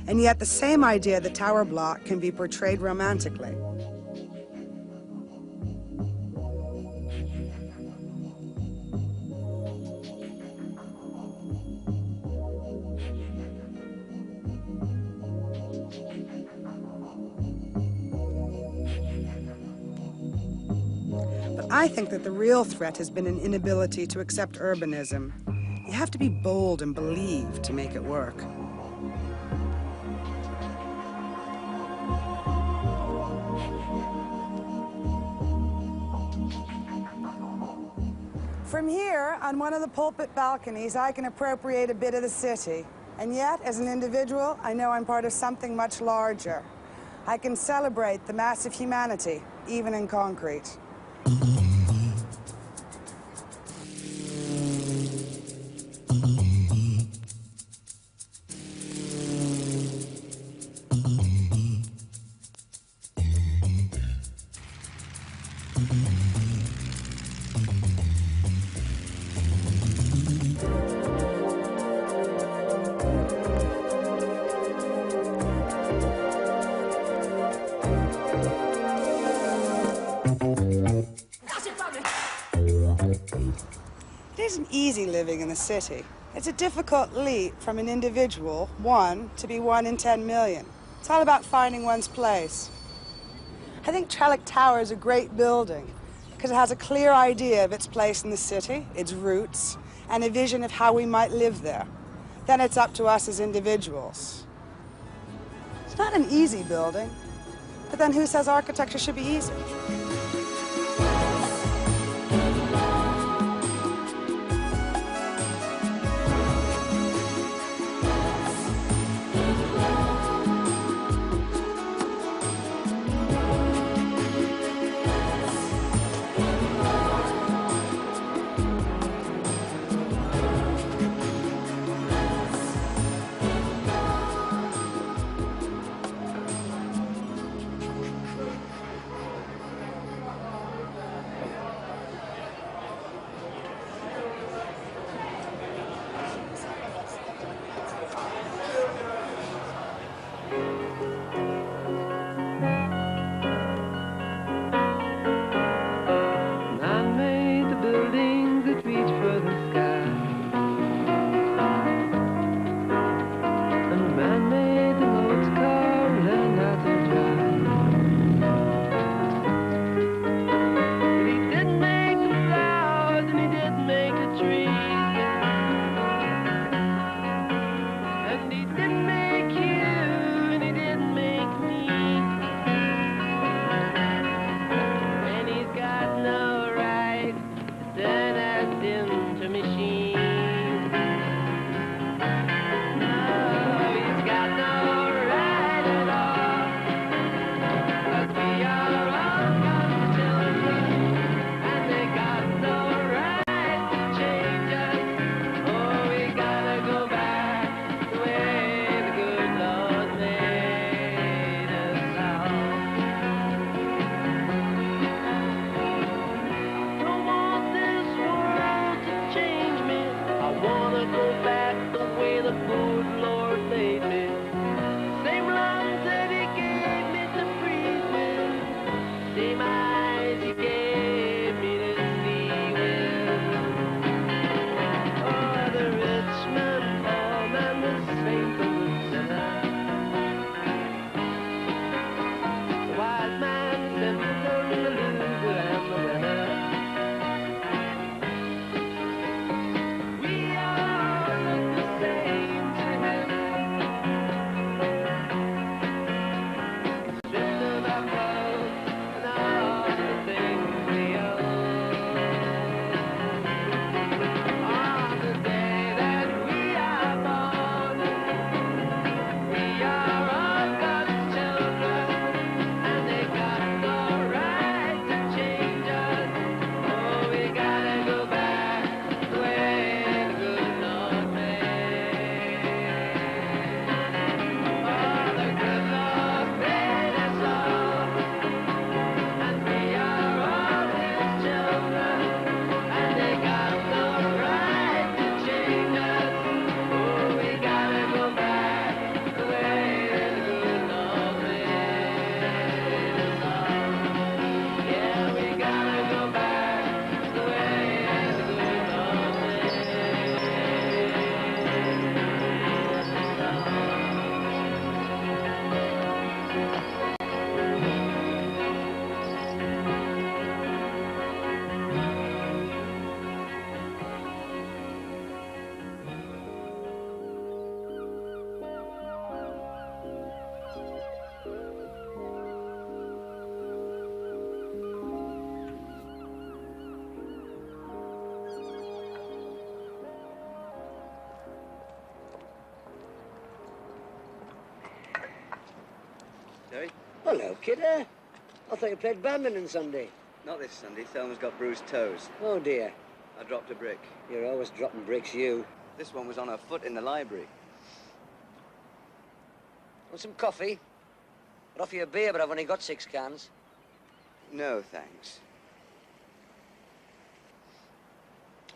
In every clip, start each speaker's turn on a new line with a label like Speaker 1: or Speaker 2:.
Speaker 1: And yet the same idea, the tower block, can be portrayed romantically. But I think that the real threat has been an inability to accept urbanism. You have to be bold and believe to make it work. From here, on one of the pulpit balconies, I can appropriate a bit of the city. And yet, as an individual, I know I'm part of something much larger. I can celebrate the massive humanity, even in concrete. It isn't easy living in the city. It's a difficult leap from an individual, one, to be 1 in 10 million. It's all about finding one's place. I think Trellick Tower is a great building because it has a clear idea of its place in the city, its roots, and a vision of how we might live there. Then it's up to us as individuals. It's not an easy building, but then who says architecture should be easy?
Speaker 2: Hello, kidder. I thought you played badminton Sunday.
Speaker 3: Not this Sunday. Thelma's got bruised toes.
Speaker 2: Oh, dear.
Speaker 3: I dropped a brick.
Speaker 2: You're always dropping bricks, you.
Speaker 3: This one was on her foot in the library.
Speaker 2: Want some coffee? I'd offer you a beer, but I've only got 6 cans.
Speaker 3: No, thanks.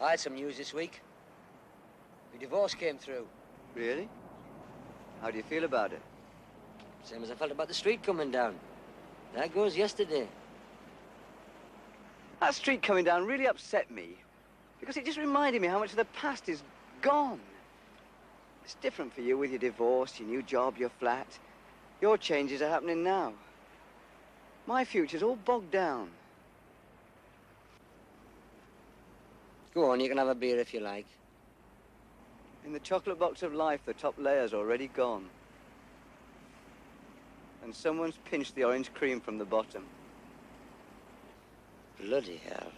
Speaker 2: I had some news this week. Your divorce came through.
Speaker 3: Really? How do you feel about it?
Speaker 2: Same as I felt about the street coming down. That goes yesterday.
Speaker 3: That street coming down really upset me, because it just reminded me how much of the past is gone. It's different for you with your divorce, your new job, your flat. Your changes are happening now. My future's all bogged down.
Speaker 2: Go on, you can have a beer if you like.
Speaker 3: In the chocolate box of life, the top layer's already gone. And someone's pinched the orange cream from the bottom.
Speaker 2: Bloody hell.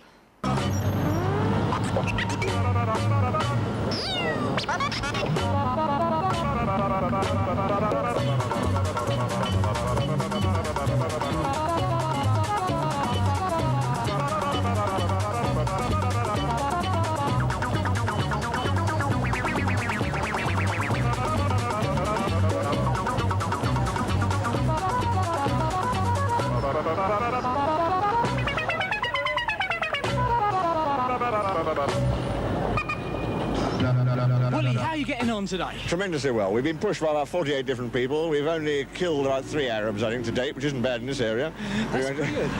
Speaker 4: Willie, how are you getting on today?
Speaker 5: Tremendously well. We've been pushed by about 48 different people. We've only killed about 3 Arabs, I think, to date, which isn't bad in this area.
Speaker 4: That's pretty good.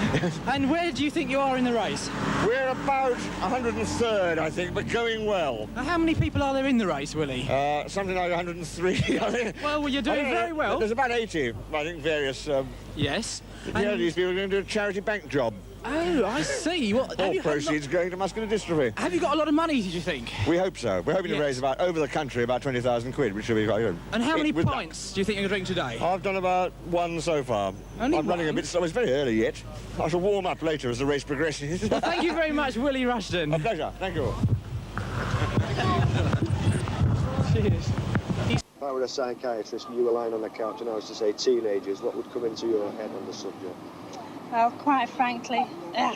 Speaker 4: And where do you think you are in the race?
Speaker 5: We're about 103rd, I think, but going well.
Speaker 4: Now, how many people are there in the race, Willie?
Speaker 5: Something like 103, I think.
Speaker 4: Well, you're doing very well.
Speaker 5: There's about 80, I think, various...
Speaker 4: Yes.
Speaker 5: Yeah, these people are going to do a charity bank job.
Speaker 4: Oh, I see. What,
Speaker 5: All proceeds going to muscular dystrophy.
Speaker 4: Have you got a lot of money, did you think?
Speaker 5: We hope so. We're hoping to
Speaker 4: Yes.
Speaker 5: raise about, over the country, about 20,000 quid, which should be quite good.
Speaker 4: And how many pints do you think you're going to drink today?
Speaker 5: I've done about 1 so far.
Speaker 4: Only
Speaker 5: I'm running a
Speaker 4: one?
Speaker 5: bit slow. It's very early yet. I shall warm up later as the race progresses.
Speaker 4: Well, thank you very much, Willie Rushton.
Speaker 5: A pleasure. Thank you.
Speaker 4: Cheers.
Speaker 6: If I were a psychiatrist and you were lying on the couch and I was to say teenagers, what would come into your head on the subject?
Speaker 7: Well, quite frankly,
Speaker 8: Well,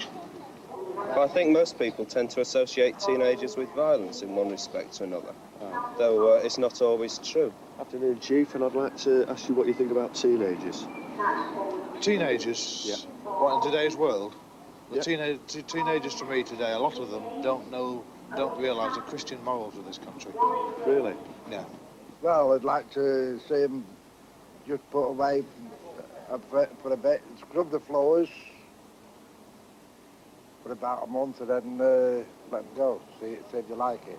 Speaker 8: I think most people tend to associate teenagers with violence in one respect or another, though it's not always true.
Speaker 6: Afternoon, Chief, and I'd like to ask you what you think about teenagers.
Speaker 9: Teenagers?
Speaker 6: Yeah.
Speaker 9: What, in today's world? The
Speaker 6: Yeah.
Speaker 9: teenagers to me today, a lot of them don't realise the Christian morals of this country.
Speaker 6: Really?
Speaker 9: Yeah.
Speaker 10: Well, I'd like to see them just put away for a bit, scrub the floors for about a month and then let them go, see if you like it.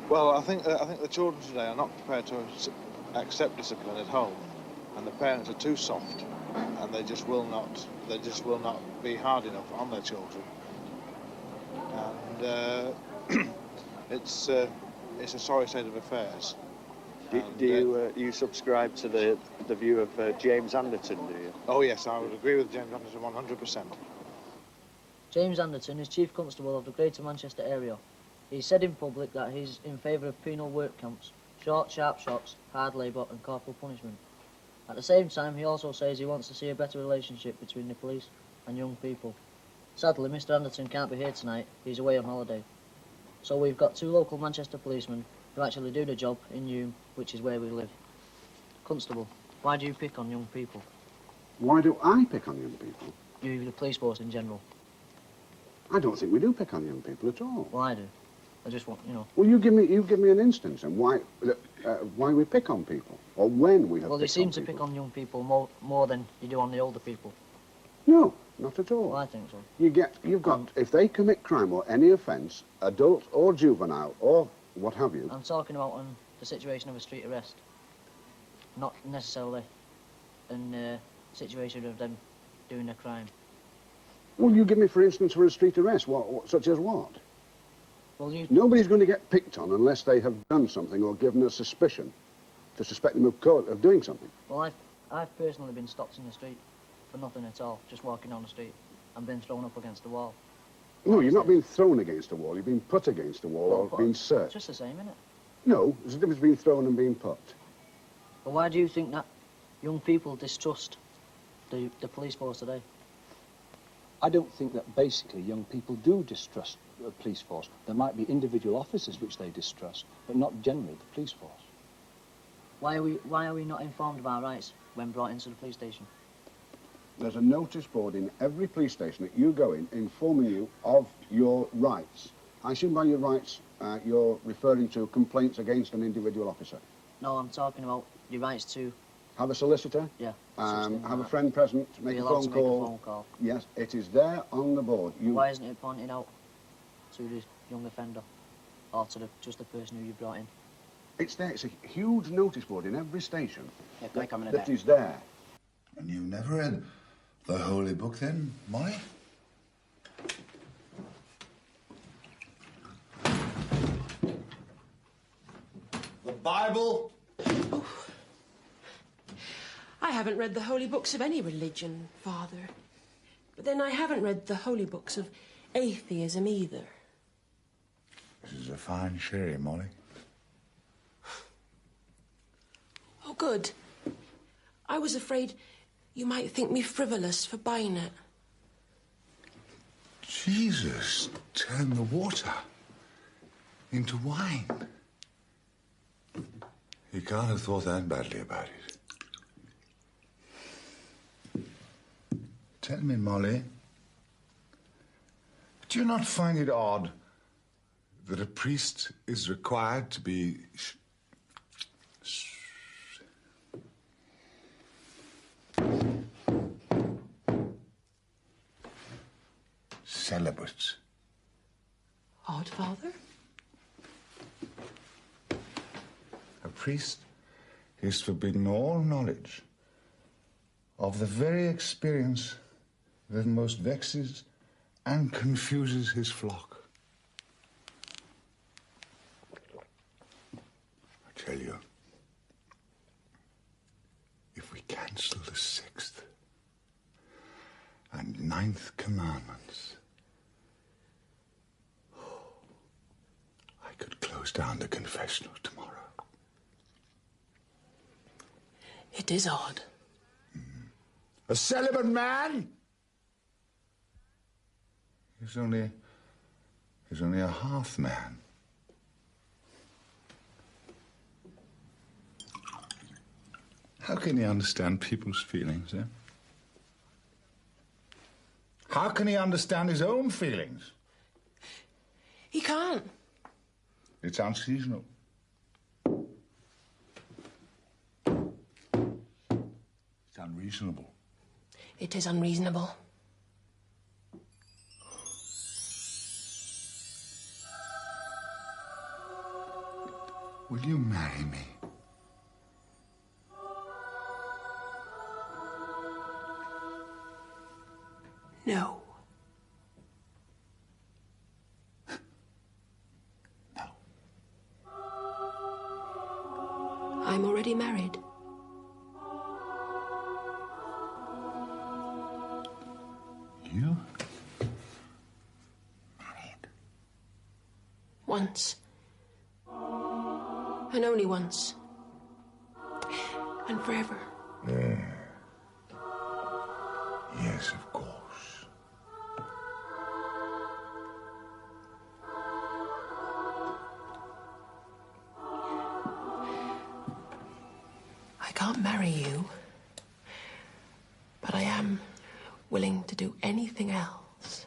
Speaker 9: Well, I think the children today are not prepared to accept discipline at home, and the parents are too soft, and they just will not be hard enough on their children. And it's a sorry state of affairs.
Speaker 6: Do you subscribe to the view of James Anderton, do you?
Speaker 9: Oh yes, I would agree with James Anderson 100%.
Speaker 11: James Anderton is Chief Constable of the Greater Manchester area. He said in public that he's in favour of penal work camps, short, sharp shocks, hard labour and corporal punishment. At the same time, he also says he wants to see a better relationship between the police and young people. Sadly, Mr Anderton can't be here tonight. He's away on holiday. So we've got 2 local Manchester policemen who actually do the job in Hume, which is where we live. Constable, why do you pick on young people?
Speaker 12: Why do I pick on young people?
Speaker 11: You, the police force in general.
Speaker 12: I don't think we do pick on young people at all.
Speaker 11: Well, I do. I just want, you know...
Speaker 12: Well, you give me an instance and why we pick on people, or when we have
Speaker 11: Well, you seem to pick on young people more than you do on the older people.
Speaker 12: No, not at all.
Speaker 11: Well, I think so.
Speaker 12: You've got, if they commit crime or any offence, adult or juvenile or what have you...
Speaker 11: I'm talking about on the situation of a street arrest, not necessarily in the situation of them doing a crime.
Speaker 12: Well, you give me, for instance, for a street arrest, such as what?
Speaker 11: Well,
Speaker 12: Nobody's going to get picked on unless they have done something or given a suspicion to suspect them of doing something.
Speaker 11: Well, I've personally been stopped in the street for nothing at all, just walking down the street and been thrown up against the wall.
Speaker 12: No, you've not been thrown against a wall, you've been put against a wall or been searched.
Speaker 11: Just the same, isn't it?
Speaker 12: No, there's a difference between thrown and being put.
Speaker 11: But why do you think that Young people distrust the police force today.
Speaker 13: I don't think that basically young people do distrust the police force. There might be individual officers which they distrust, but not generally the police force.
Speaker 11: Why are we not informed of our rights when brought into the police station?
Speaker 12: There's a notice board in every police station that you go in informing you of your rights. I assume by your rights you're referring to complaints against an individual officer.
Speaker 11: No, I'm talking about your rights to...
Speaker 12: Have a solicitor?
Speaker 11: Yeah.
Speaker 12: Have a friend present, make a phone call. Yes, it is there on the board.
Speaker 11: Why isn't it pointed out to the young offender or to just the person who you brought in?
Speaker 12: It's there. It's a huge notice board in every station.
Speaker 11: Yeah, can I come in a
Speaker 12: that
Speaker 11: bit?
Speaker 12: is there.
Speaker 14: And you've never read the Holy Book then, Molly? The Bible?
Speaker 15: I haven't read the holy books of any religion, Father. But then I haven't read the holy books of atheism either.
Speaker 14: This is a fine sherry, Molly.
Speaker 15: Oh, good. I was afraid you might think me frivolous for buying it.
Speaker 14: Jesus, turn the water into wine. You can't have thought that badly about it. Tell me, Molly, do you not find it odd that a priest is required to be celibate?
Speaker 15: Odd, Father?
Speaker 14: A priest is forbidden all knowledge of the very experience that most vexes and confuses his flock. I tell you, if we cancel the 6th and 9th commandments, I could close down the confessional tomorrow.
Speaker 15: It is odd.
Speaker 14: A celibate man? He's only a half man. How can he understand people's feelings, eh? How can he understand his own feelings?
Speaker 15: He can't.
Speaker 14: It's unseasonable. It's unreasonable.
Speaker 15: It is unreasonable.
Speaker 14: Will you marry me?
Speaker 15: No.
Speaker 14: No.
Speaker 15: I'm already married.
Speaker 14: You?
Speaker 15: Once. And only once. And forever.
Speaker 14: Yeah. Yes, of course.
Speaker 15: I can't marry you, but I am willing to do anything else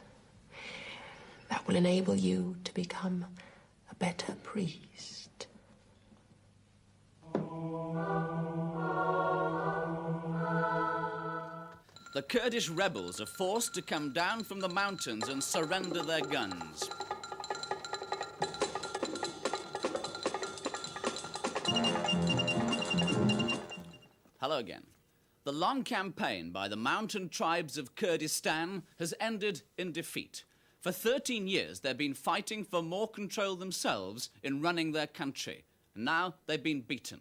Speaker 15: that will enable you to become a better priest.
Speaker 16: The Kurdish rebels are forced to come down from the mountains and surrender their guns. Hello again. The long campaign by the mountain tribes of Kurdistan has ended in defeat. For 13 years, they've been fighting for more control themselves in running their country. And now they've been beaten.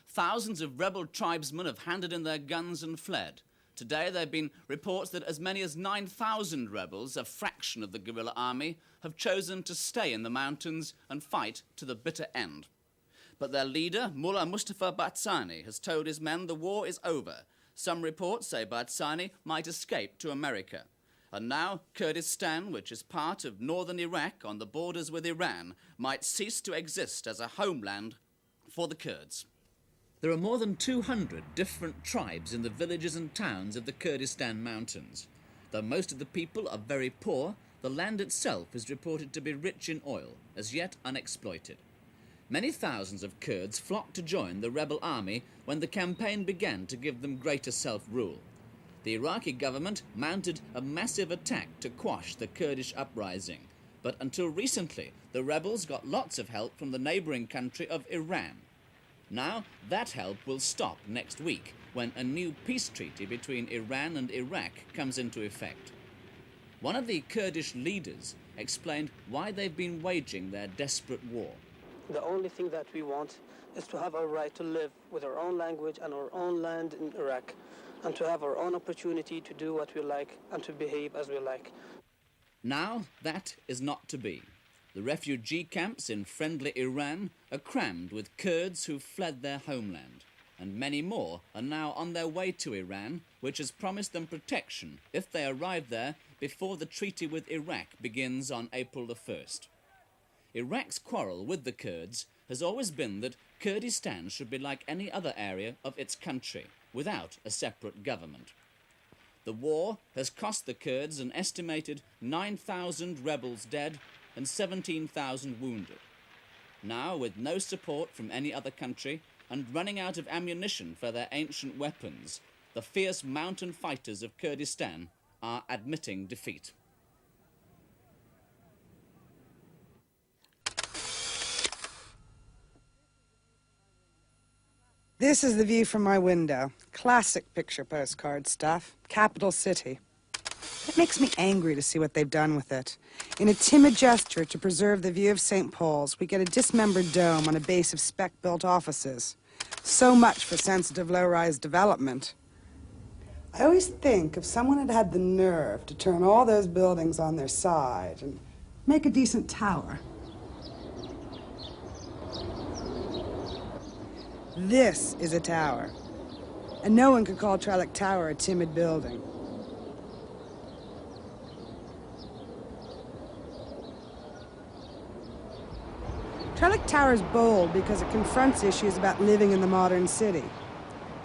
Speaker 16: Thousands of rebel tribesmen have handed in their guns and fled. Today, there have been reports that as many as 9,000 rebels, a fraction of the guerrilla army, have chosen to stay in the mountains and fight to the bitter end. But their leader, Mullah Mustafa Barzani, has told his men the war is over. Some reports say Barzani might escape to America. And now Kurdistan, which is part of northern Iraq on the borders with Iran, might cease to exist as a homeland for the Kurds. There are more than 200 different tribes in the villages and towns of the Kurdistan mountains. Though most of the people are very poor, the land itself is reported to be rich in oil, as yet unexploited. Many thousands of Kurds flocked to join the rebel army when the campaign began to give them greater self-rule. The Iraqi government mounted a massive attack to quash the Kurdish uprising, but until recently the rebels got lots of help from the neighbouring country of Iran. Now that help will stop next week when a new peace treaty between Iran and Iraq comes into effect. One of the Kurdish leaders explained why they've been waging their desperate war.
Speaker 17: The only thing that we want is to have our right to live with our own language and our own land in Iraq, and to have our own opportunity to do what we like and to behave as we like.
Speaker 16: Now that is not to be. The refugee camps in friendly Iran are crammed with Kurds who've fled their homeland, and many more are now on their way to Iran, which has promised them protection if they arrive there before the treaty with Iraq begins on April the 1st. Iraq's quarrel with the Kurds has always been that Kurdistan should be like any other area of its country, without a separate government. The war has cost the Kurds an estimated 9,000 rebels dead and 17,000 wounded. Now, with no support from any other country and running out of ammunition for their ancient weapons, the fierce mountain fighters of Kurdistan are admitting defeat.
Speaker 1: This is the view from my window. Classic picture postcard stuff. Capital city. It makes me angry to see what they've done with it. In a timid gesture to preserve the view of St. Paul's, we get a dismembered dome on a base of spec-built offices. So much for sensitive low-rise development. I always think if someone had had the nerve to turn all those buildings on their side and make a decent tower. This is a tower, and no one could call Trellick Tower a timid building. Trellick Tower is bold because it confronts issues about living in the modern city.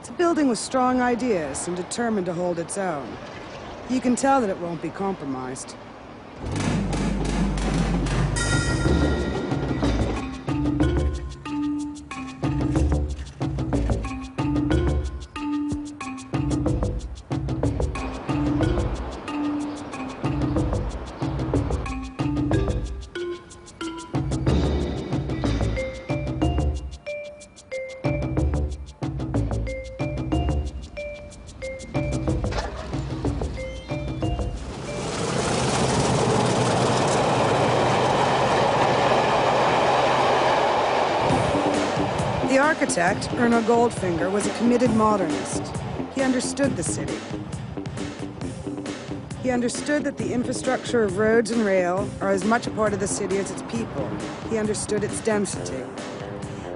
Speaker 1: It's a building with strong ideas and determined to hold its own. You can tell that it won't be compromised. The architect, Erno Goldfinger, was a committed modernist. He understood the city. He understood that the infrastructure of roads and rail are as much a part of the city as its people. He understood its density.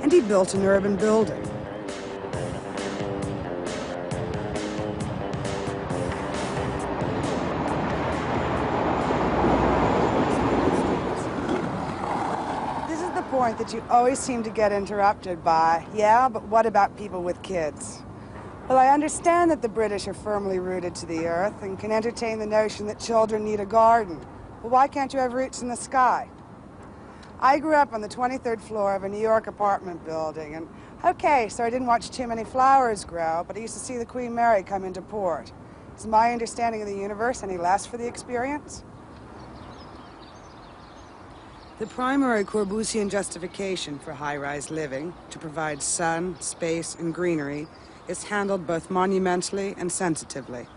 Speaker 1: And he built an urban building. Point that you always seem to get interrupted by, yeah, but what about people with kids? Well, I understand that the British are firmly rooted to the earth and can entertain the notion that children need a garden. Well, why can't you have roots in the sky? I grew up on the 23rd floor of a New York apartment building, and okay, so I didn't watch too many flowers grow, but I used to see the Queen Mary come into port. Is my understanding of the universe any less for the experience? The primary Corbusian justification for high-rise living, to provide sun, space, and greenery, is handled both monumentally and sensitively.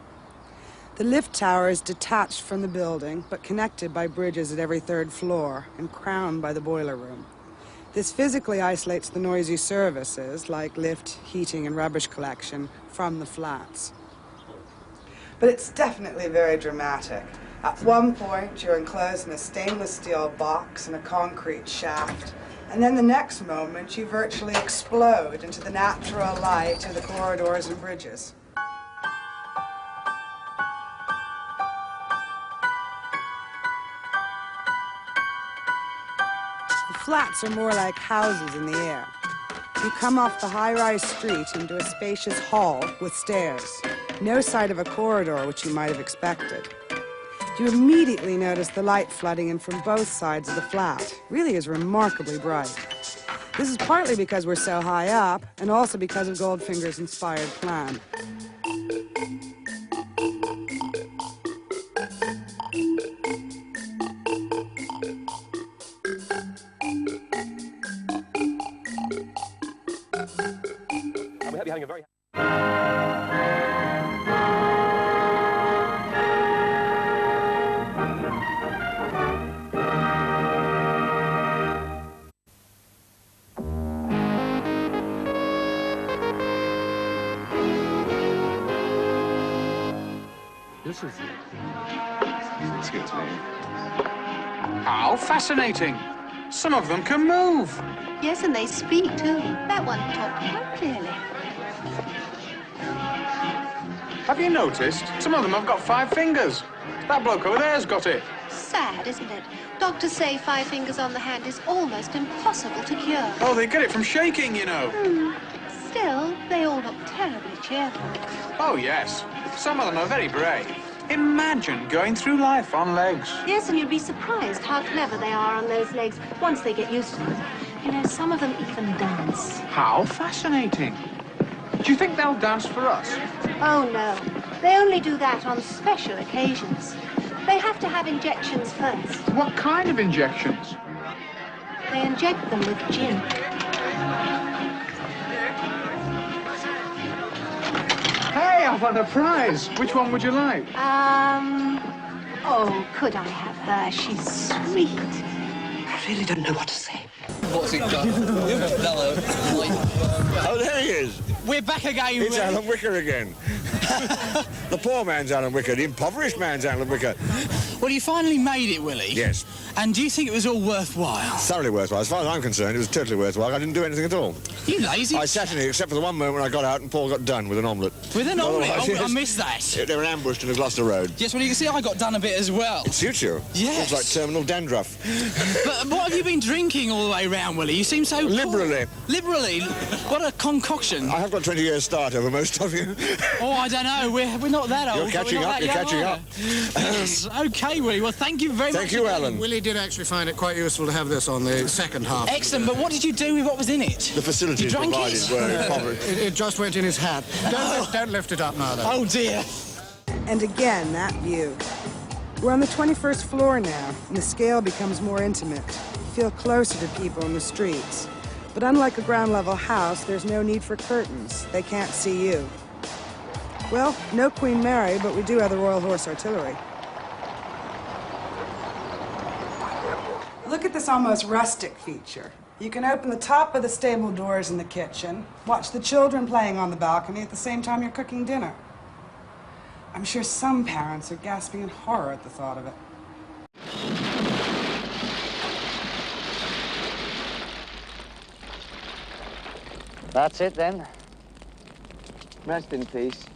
Speaker 1: The lift tower is detached from the building, but connected by bridges at every third floor and crowned by the boiler room. This physically isolates the noisy services, like lift, heating, and rubbish collection, from the flats. But it's definitely very dramatic. At one point, you're enclosed in a stainless steel box in a concrete shaft. And then the next moment, you virtually explode into the natural light of the corridors and bridges. The flats are more like houses in the air. You come off the high-rise street into a spacious hall with stairs. No sight of a corridor, which you might have expected. You immediately notice the light flooding in from both sides of the flat. It really is remarkably bright. This is partly because we're so high up, and also because of Goldfinger's inspired plan.
Speaker 18: We're having a very...
Speaker 19: This is...
Speaker 18: Excuse me.
Speaker 19: How fascinating! Some of them can move.
Speaker 20: Yes, and they speak too. That one talked quite clearly.
Speaker 19: Have you noticed? Some of them have got 5 fingers. That bloke over there's got it.
Speaker 20: Sad, isn't it? Doctors say 5 fingers on the hand is almost impossible to cure.
Speaker 19: Oh, they get it from shaking, you know.
Speaker 20: Still, they all look terribly cheerful.
Speaker 19: Oh, yes. Some of them are very brave. Imagine going through life on legs.
Speaker 20: Yes, and you'd be surprised how clever they are on those legs once they get used to them. You know, some of them even dance.
Speaker 19: How fascinating. Do you think they'll dance for us?
Speaker 20: Oh, no. They only do that on special occasions. They have to have injections first.
Speaker 19: What kind of injections?
Speaker 20: They inject them with gin.
Speaker 19: Hey, I've won a prize. Which one would you like?
Speaker 20: Oh, could I have her? She's sweet.
Speaker 2: I really don't know what to say.
Speaker 4: What's it got? Hello.
Speaker 5: Oh, there he is.
Speaker 4: We're back again.
Speaker 5: It's Alan Wicker again. The poor man's Alan Wicker, the impoverished man's Alan Wicker.
Speaker 4: Well, you finally made it, Willie.
Speaker 5: Yes.
Speaker 4: And do you think it was all worthwhile?
Speaker 5: Thoroughly worthwhile. As far as I'm concerned, it was totally worthwhile. I didn't do anything at all.
Speaker 4: You lazy.
Speaker 5: I sat in it, except for the one moment when I got out and Paul got done with an omelette.
Speaker 4: With an omelette?
Speaker 5: Otherwise,
Speaker 4: Oh,
Speaker 5: yes.
Speaker 4: I missed that.
Speaker 5: They were ambushed in the Gloucester Road.
Speaker 4: Yes, well, you can see I got done a bit as well.
Speaker 5: It suits you.
Speaker 4: Yes.
Speaker 5: It's like terminal dandruff.
Speaker 4: But what have you been drinking all the way round, Willie? You seem so...
Speaker 5: Liberally.
Speaker 4: Liberally? What a concoction.
Speaker 5: I have got 20 years start over most of you.
Speaker 4: Oh, I don't know. We're not that old.
Speaker 5: You're catching up, you're catching up.
Speaker 4: Yes. OK, Willie. Well, thank you very much.
Speaker 5: Thank you, Alan.
Speaker 21: Willie did actually find it quite useful to have this on the second half.
Speaker 4: Excellent, but what did you do with what was in it?
Speaker 5: The facilities
Speaker 4: You drank
Speaker 5: provided
Speaker 4: it?
Speaker 5: were impoverished.
Speaker 21: It just went in his hat. Don't lift it up now, though.
Speaker 4: Oh, dear.
Speaker 1: And again, that view. We're on the 21st floor now, and the scale becomes more intimate. You feel closer to people in the streets. But unlike a ground-level house, there's no need for curtains. They can't see you. Well, no Queen Mary, but we do have the Royal Horse Artillery. Look at this almost rustic feature. You can open the top of the stable doors in the kitchen, watch the children playing on the balcony at the same time you're cooking dinner. I'm sure some parents are gasping in horror at the thought of it.
Speaker 3: That's it, then. Rest in peace.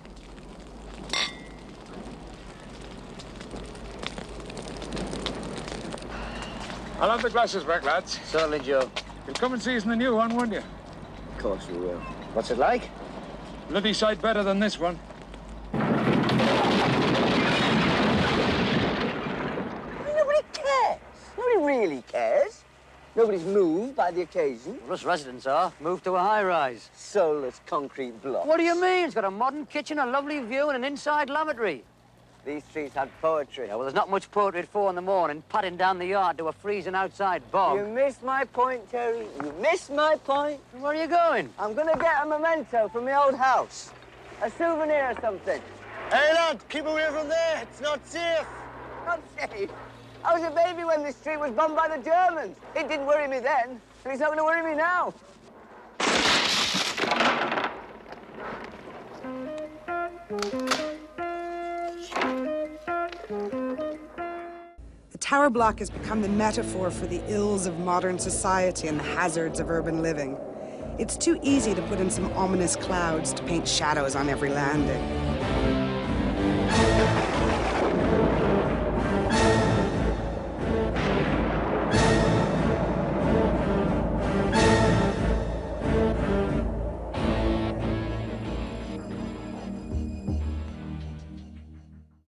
Speaker 19: I'll have the glasses back, lads.
Speaker 3: Certainly, Joe.
Speaker 19: You'll come and see us in the new one, won't you?
Speaker 3: Of course we will. What's it like?
Speaker 19: Bloody sight better than this one.
Speaker 3: Nobody cares. Nobody really cares. Nobody's moved by the occasion.
Speaker 2: Well, us residents are. Moved to a high-rise.
Speaker 3: Soulless concrete blocks.
Speaker 2: What do you mean? It's got a modern kitchen, a lovely view, and an inside lavatory.
Speaker 3: These streets had poetry.
Speaker 2: Yeah, well, there's not much poetry at 4 in the morning, padding down the yard to a freezing outside bog.
Speaker 3: You missed my point, Terry. You missed my point.
Speaker 2: Where are you going?
Speaker 3: I'm gonna get a memento from the old house. A souvenir or something.
Speaker 22: Hey, lad, keep away from there. It's not safe.
Speaker 3: Not safe. I was a baby when this street was bombed by the Germans. It didn't worry me then, and it's not gonna worry me now.
Speaker 1: tower block has become the metaphor for the ills of modern society and the hazards of urban living. It's too easy to put in some ominous clouds to paint shadows on every landing.